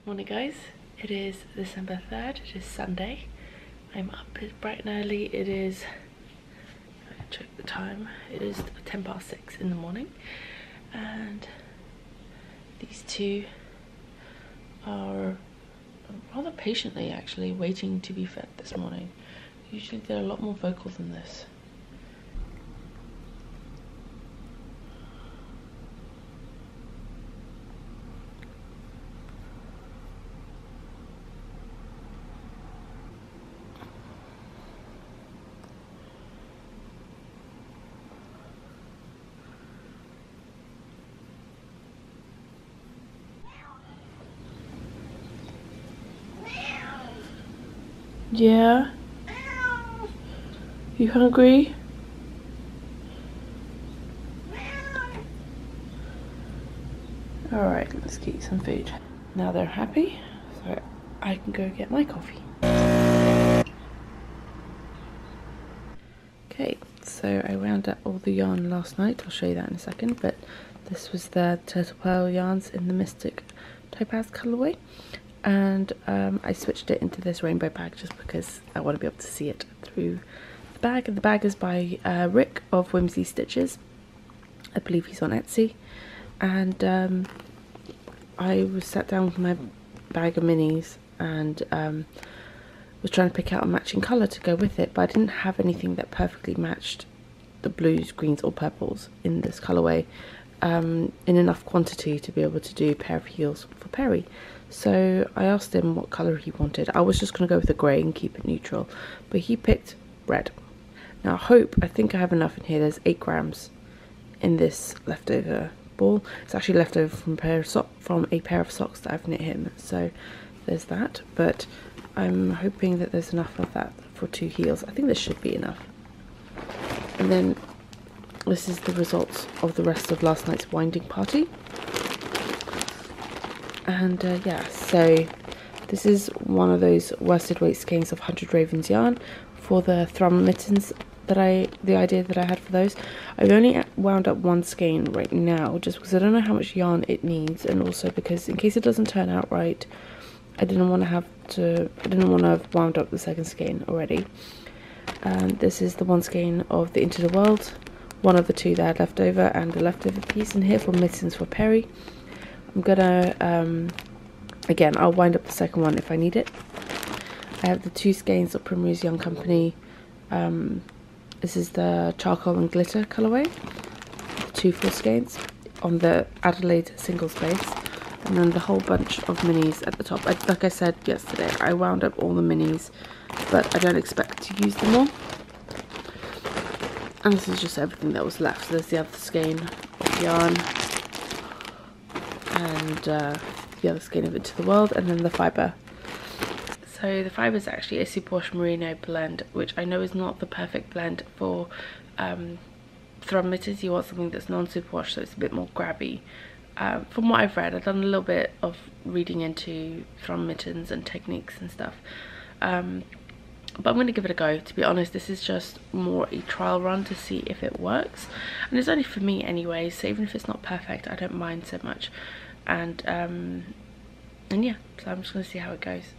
Morning guys, it is December 3rd, it is Sunday. I'm up bright and early. It is, check the time, it is 10 past 6 in the morning, and these two are rather patiently actually waiting to be fed this morning. Usually they're a lot more vocal than this. Yeah? You hungry? Alright, let's get you some food. Now they're happy, so I can go get my coffee. Okay, so I wound up all the yarn last night. I'll show you that in a second, but this was the Turtle Pearl yarns in the Mystic Topaz colourway. And I switched it into this rainbow bag just because I want to be able to see it through the bag. And the bag is by Rick of Whimsy Stitches. I believe he's on Etsy. And I was sat down with my bag of minis and was trying to pick out a matching colour to go with it, but I didn't have anything that perfectly matched the blues, greens or purples in this colourway in enough quantity to be able to do a pair of heels for Perry. So I asked him what colour he wanted. I was just going to go with the grey and keep it neutral, but he picked red. Now I think I have enough in here. There's 8 grams in this leftover ball. It's actually left over from a pair of socks that I've knit him, so there's that, but I'm hoping that there's enough of that for 2 heels. I think there should be enough. And then this is the results of the rest of last night's winding party. And yeah, so this is one of those worsted weight skeins of 100 Ravens yarn for the thrum mittens that the idea that I had for those. I've only wound up one skein right now just because I don't know how much yarn it needs, and also because in case it doesn't turn out right, I didn't want to have wound up the second skein already. And this is the one skein of the Into the World, one of the 2 that I had left over, and the leftover piece in here for mittens for Perry. I'm gonna, again, I'll wind up the second one if I need it. I have the 2 skeins of Primrose Young Company. This is the Charcoal and Glitter colourway, 2 full skeins on the Adelaide single space, and then the whole bunch of minis at the top. Like I said yesterday, I wound up all the minis, but I don't expect to use them all. And this is just everything that was left. So there's the other skein of yarn, and the other skein of Into the World, and then the fibre. So the fibre is actually a superwash merino blend, which I know is not the perfect blend for thrum mittens. You want something that's non-superwash, so it's a bit more grabby. From what I've read, I've done a little bit of reading into thrum mittens and techniques and stuff. But I'm going to give it a go. To be honest, this is just more a trial run to see if it works. And it's only for me anyway, so even if it's not perfect, I don't mind so much. And yeah, so I'm just going to see how it goes.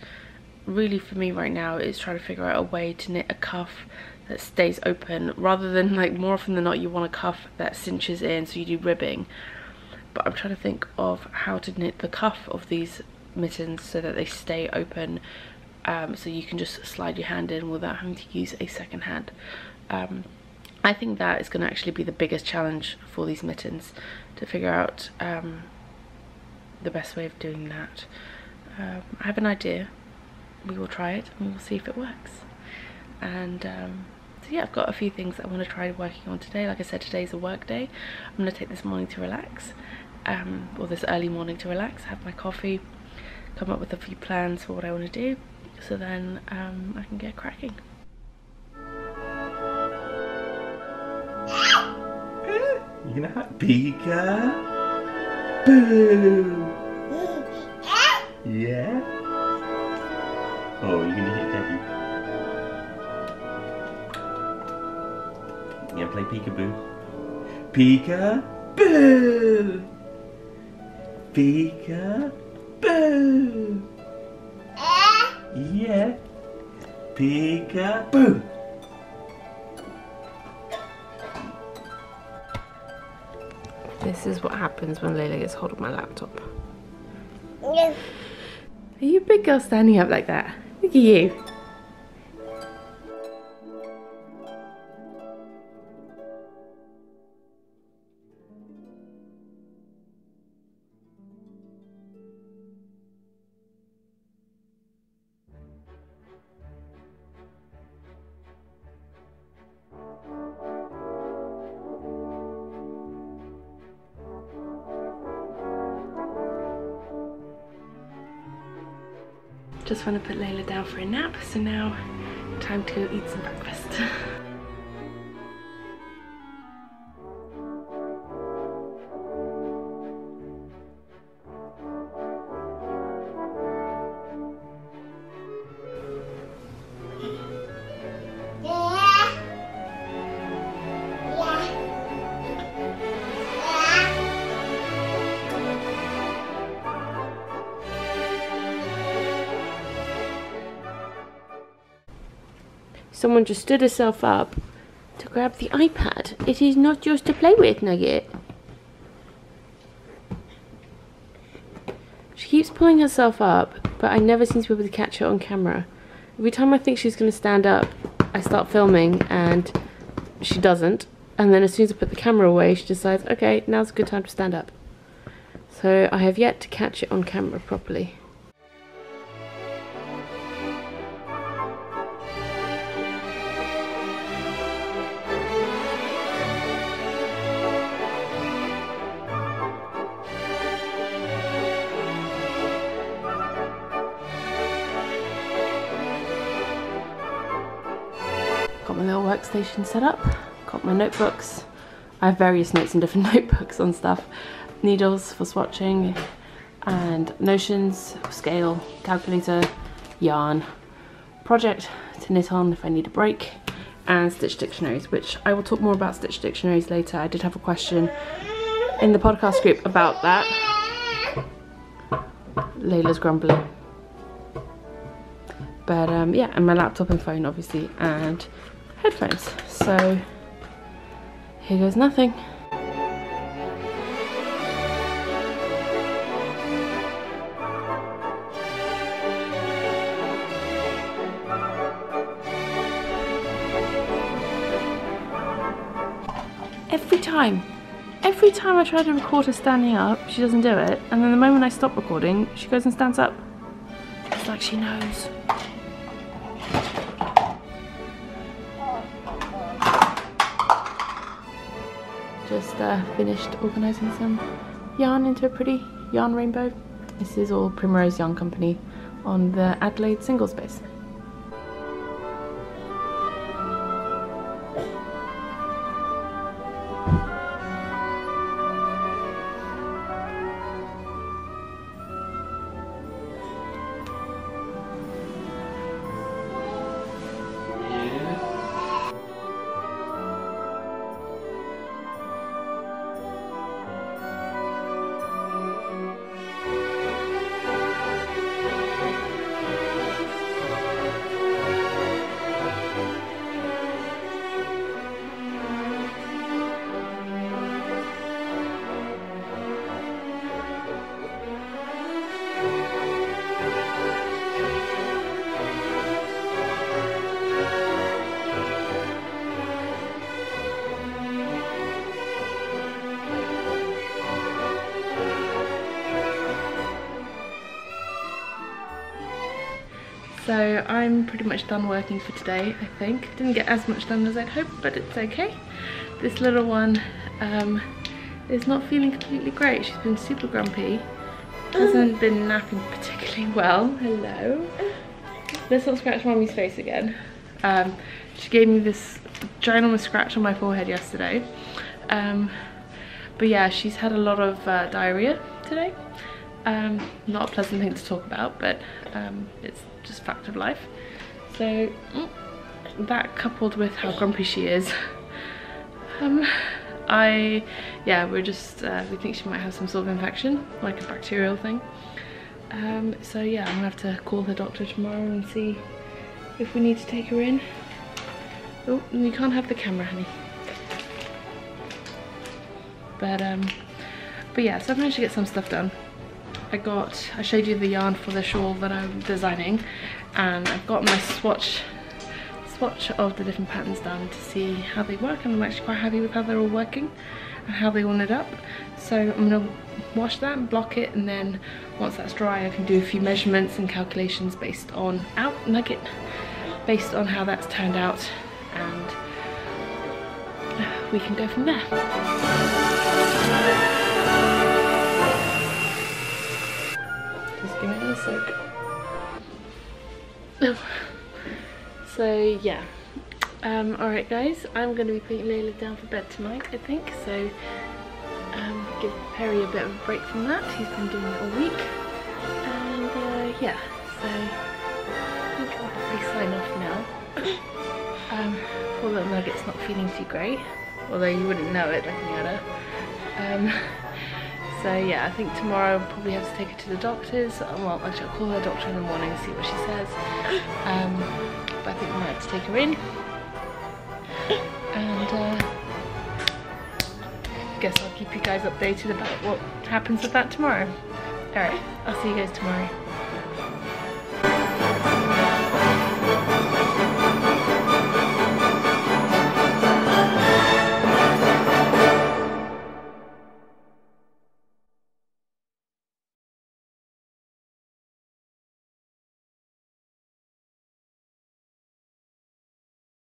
Really for me right now is trying to figure out a way to knit a cuff that stays open, rather than, like, more often than not you want a cuff that cinches in, so you do ribbing. But I'm trying to think of how to knit the cuff of these mittens so that they stay open, so you can just slide your hand in without having to use a second hand. I think that is going to actually be the biggest challenge for these mittens, to figure out the best way of doing that. I have an idea. We will try it and we'll see if it works. And so yeah, I've got a few things I want to try working on today. Like I said, today's a work day. I'm going to take this morning to relax, or this early morning to relax, have my coffee, come up with a few plans for what I want to do, so then I can get cracking. You gonna have Pika? Boo! Yeah? Oh, you're gonna hit Daddy. You gonna play peekaboo? Peekaboo! Peekaboo! Peek-a-boo. This is what happens when Layla gets hold of my laptop. Yes. Are you a big girl standing up like that? Look at you. Just want to put Layla down for a nap, so now time to go eat some breakfast. Someone just stood herself up to grab the iPad. It is not yours to play with, Nugget. She keeps pulling herself up, but I never seem to be able to catch her on camera. Every time I think she's going to stand up, I start filming and she doesn't. And then as soon as I put the camera away, she decides, okay, now's a good time to stand up. So I have yet to catch it on camera properly. Got my little workstation set up, got my notebooks. I have various notes in different notebooks on stuff. Needles for swatching, and notions, scale, calculator, yarn, project to knit on if I need a break, and stitch dictionaries, which I will talk more about stitch dictionaries later. I did have a question in the podcast group about that. Layla's grumbling. But yeah, and my laptop and phone obviously, and headphones. So here goes nothing. Every time I try to record her standing up, she doesn't do it, and then the moment I stop recording, she goes and stands up. It's like she knows. Just finished organising some yarn into a pretty yarn rainbow. This is all Primrose Yarn Company on the Adelaide single space. So I'm pretty much done working for today, I think. Didn't get as much done as I'd hoped, but it's okay. This little one is not feeling completely great. She's been super grumpy. Hasn't been napping particularly well. Hello. Let's not scratch Mommy's face again. She gave me this ginormous scratch on my forehead yesterday. But yeah, she's had a lot of diarrhea today. Not a pleasant thing to talk about, but it's just fact of life. So that coupled with how grumpy she is, we're just we think she might have some sort of infection, like a bacterial thing. So yeah, I'm gonna have to call the doctor tomorrow and see if we need to take her in. Oh, you can't have the camera, honey. But yeah, so I've managed to get some stuff done. I showed you the yarn for the shawl that I'm designing, and I've got my swatch of the different patterns done to see how they work, and I'm actually quite happy with how they're all working and how they all knit up. So I'm gonna wash that and block it, and then once that's dry I can do a few measurements and calculations based on based on how that's turned out, and we can go from there. Just give it a soak. So yeah, alright guys, I'm going to be putting Layla down for bed tonight, I think, so give Perry a bit of a break from that. He's been doing it all week, and yeah, so I think I'll probably sign off now. Poor little Nugget's not feeling too great, although you wouldn't know it looking at her. So yeah, I think tomorrow I'll probably have to take her to the doctor's. Well, actually I'll call her doctor in the morning and see what she says. But I think we might have to take her in. And guess I'll keep you guys updated about what happens with that tomorrow. Alright, I'll see you guys tomorrow.